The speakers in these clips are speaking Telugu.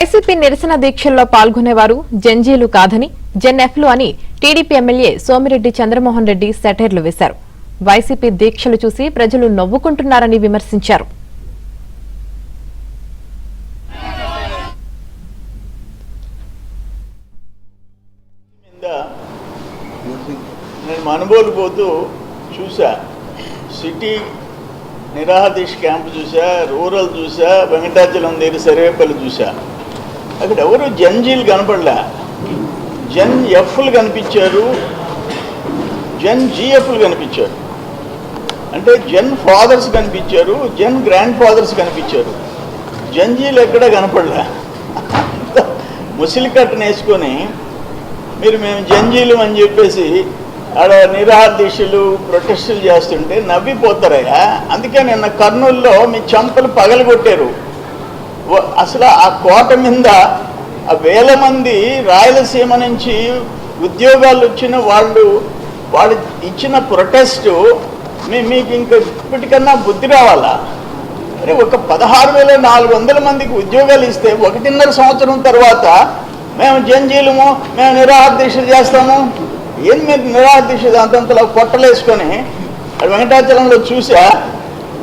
వైసీపీ నిరసన దీక్షల్లో పాల్గొనేవారు జంజీలు కాదని జెన్ఎఫ్లు అని టీడీపీ ఎమ్మెల్యే సోమిరెడ్డి చంద్రమోహన్ రెడ్డి సెటైర్లు వేశారు. వైసీపీ దీక్షలు చూసి ప్రజలు నవ్వుకుంటున్నారని విమర్శించారు. నేను మనుబోలు పోతూ చూసా, సిటీ నిరాహాదీక్ష క్యాంపు చూసా, రూరల్ చూసా, వెంకటాచలం దగ్గర సర్వేపల్లి చూసా. అక్కడ ఎవరు జంజీలు కనపడలే, జన్ ఎఫ్లు కనిపించారు, జన్ జిఎఫ్లు కనిపించారు. అంటే జన్ ఫాదర్స్ కనిపించారు, జన్ గ్రాండ్ ఫాదర్స్ కనిపించారు. జంజీలు ఎక్కడ కనపడలే. ముసిలి కట్టను వేసుకొని మేము జంజీలు అని చెప్పేసి ఆడ నిరాహాదీక్షలు ప్రొటెస్టులు చేస్తుంటే నవ్విపోతారయ్యా. అందుకే నిన్న కర్నూలులో మీ చంపలు పగలగొట్టారు. అసలు ఆ కోట మీద ఆ వేల మంది రాయలసీమ నుంచి ఉద్యోగాలు వచ్చిన వాళ్ళు ఇచ్చిన ప్రొటెస్టు మీకు ఇంకా ఇప్పటికన్నా బుద్ధి రావాలా? అరే, ఒక 16,400 మందికి ఉద్యోగాలు ఇస్తే 1.5 సంవత్సరం తర్వాత మేము జంజీలము, మేము నిరాహాదీక్షలు చేస్తాము. ఏం మీరు నిరాహాదీక్ష అంతంతలో పొట్టలు వేసుకొని వెంకటాచలంలో చూసా,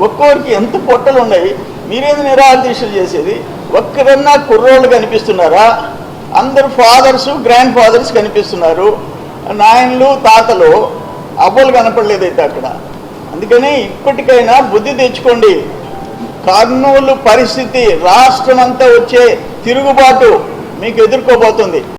ఒక్కొక్కరికి ఎంత పొట్టలు ఉన్నాయి. మీరేది నిరాహాదీక్షలు చేసేది? ఒక్కరన్నా కుర్రోళ్ళు కనిపిస్తున్నారా? అందరు ఫాదర్సు, గ్రాండ్ ఫాదర్స్ కనిపిస్తున్నారు. నాయనలు, తాతలు, అవ్వలు కనపడలేదైతే అక్కడ. అందుకని ఇప్పటికైనా బుద్ధి తెచ్చుకోండి. కర్నూలు పరిస్థితి రాష్ట్రం అంతా వచ్చే తిరుగుబాటు మీకు ఎదుర్కోబోతుంది.